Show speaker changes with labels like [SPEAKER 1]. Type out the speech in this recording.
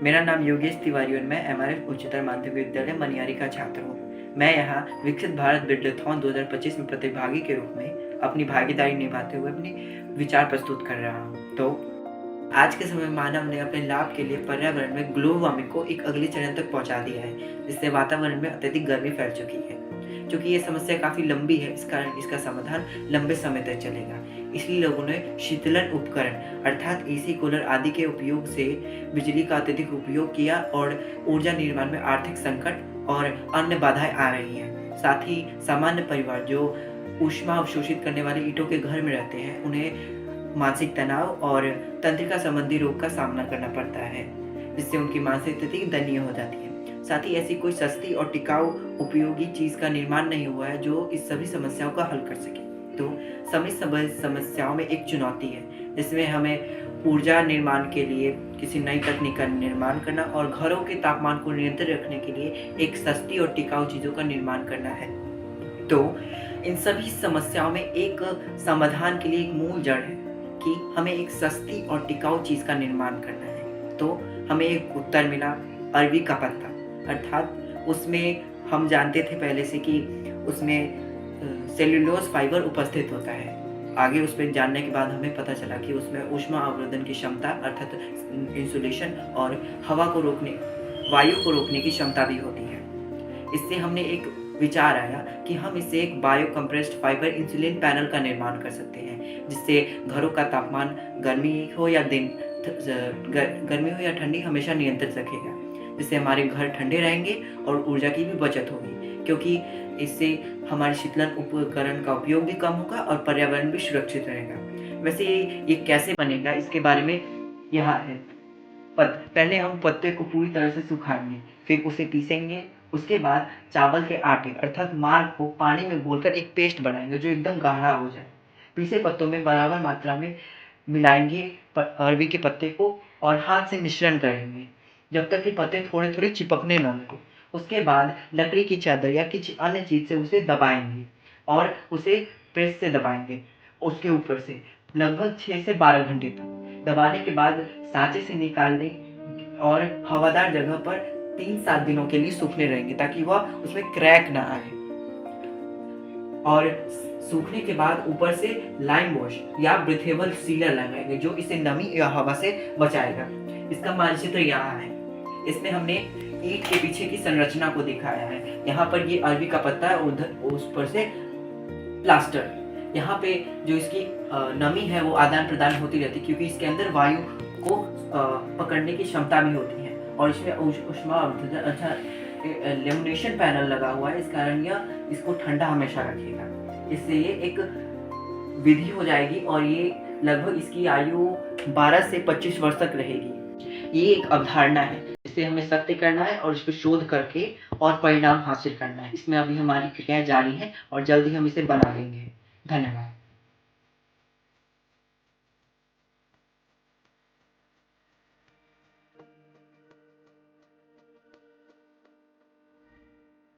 [SPEAKER 1] मेरा नाम योगेश तिवारी और मैं एमआरएफ उच्चतर माध्यमिक विद्यालय मनियारी का छात्र हूँ। मैं यहाँ विकसित भारत बिडलथॉन 2025 में प्रतिभागी के रूप में अपनी भागीदारी निभाते हुए अपनी विचार प्रस्तुत कर रहा हूँ। तो आज के समय में मानव ने अपने लाभ के लिए पर्यावरण में ग्लोबल वार्मिंग को एक अगले चरण तक पहुँचा दिया है, जिससे वातावरण में अत्यधिक गर्मी फैल चुकी है। चूँकि ये समस्या काफ़ी लंबी है, इस कारण इसका समाधान लंबे समय तक चलेगा। इसलिए लोगों ने शीतलन उपकरण अर्थात एसी, कूलर आदि के उपयोग से बिजली का अत्यधिक उपयोग किया और ऊर्जा निर्माण में आर्थिक संकट और अन्य बाधाएं आ रही हैं। साथ ही सामान्य परिवार जो ऊष्मा अवशोषित करने वाले ईंटों के घर में रहते हैं, उन्हें मानसिक तनाव और तंत्रिका संबंधी रोग का सामना करना पड़ता है, जिससे उनकी मानसिक स्थिति दयनीय हो जाती है। साथ ही ऐसी कोई सस्ती और टिकाऊ उपयोगी चीज़ का निर्माण नहीं हुआ है जो इस सभी समस्याओं का हल कर सके। तो सभी समस्याओं में एक चुनौती है, जिसमें हमें ऊर्जा निर्माण के लिए किसी नई तकनीक का निर्माण करना और घरों के तापमान को नियंत्रित रखने के लिए एक सस्ती और टिकाऊ चीज़ों का निर्माण करना है। तो इन सभी समस्याओं में एक समाधान के लिए एक मूल जड़ है कि हमें एक सस्ती और टिकाऊ चीज़ का निर्माण करना है। तो हमें एक उत्तर मिला, अरबी का पत्ता। अर्थात उसमें हम जानते थे पहले से कि उसमें सेल्यूलोज फाइबर उपस्थित होता है। आगे उसमें जानने के बाद हमें पता चला कि उसमें ऊष्मा अवरोधन की क्षमता अर्थात इंसुलेशन और वायु को रोकने की क्षमता भी होती है। इससे हमने एक विचार आया कि हम इससे एक bio compressed fibre insulin panel का निर्माण कर सकते हैं, जिससे घरों का तापमान गर्मी हो या ठंडी हमेशा नियंत्रित रखेगा, जिससे हमारे घर ठंडे रहेंगे और ऊर्जा की भी बचत होगी, क्योंकि इससे हमारे शीतलन उपकरण का उपयोग भी कम होगा और पर्यावरण भी सुरक्षित रहेगा। वैसे ये कैसे बनेगा, इसके बारे में यहाँ है। पहले हम पत्ते को पूरी तरह से सुखाएंगे, फिर उसे पीसेंगे। उसके बाद चावल के आटे अर्थात मार्ग को पानी में घोलकर एक पेस्ट बनाएंगे जो एकदम गाढ़ा हो जाए। पीसे पत्तों में बराबर मात्रा में मिलाएंगे अरबी के पत्ते को और हाथ से मिश्रण करेंगे जब तक कि पत्ते थोड़े थोड़े चिपकने न लगे। उसके बाद लकड़ी की चादर या किसी अन्य चीज से उसे दबाएंगे और उसे प्रेस से दबाएंगे उसके ऊपर से लगभग 6 से 12 घंटे तक। दबाने के बाद सांचे से निकाल दें और हवादार जगह पर 3-7 दिनों के लिए सूखने रहेंगे ताकि वह उसमें क्रैक ना आए। और सूखने के बाद ऊपर से लाइम वॉश या ब्रीथेबल सीलर लगाएंगे जो इसे नमी या हवा से बचाएगा। इसका मानचित्र यहाँ है। इसमें हमने ईंट के पीछे की संरचना को दिखाया है। यहाँ पर ये अरबी का पत्ता है, उधर उस पर से प्लास्टर। यहाँ पे जो इसकी नमी है वो आदान प्रदान होती रहती है, क्योंकि इसके अंदर वायु को पकड़ने की क्षमता भी होती है और इसमें ऊष्मा अच्छा लेमिनेशन पैनल लगा हुआ है। इस कारण यह इसको ठंडा हमेशा रखेगा। इससे ये एक विधि हो जाएगी और ये लगभग इसकी आयु 12 से 25 वर्ष तक रहेगी। ये एक अवधारणा है, इसे हमें सत्य करना है और इस पर शोध करके और परिणाम हासिल करना है। इसमें अभी हमारी क्रियाएं जारी हैं और जल्दी हम इसे बना लेंगे। धन्यवाद।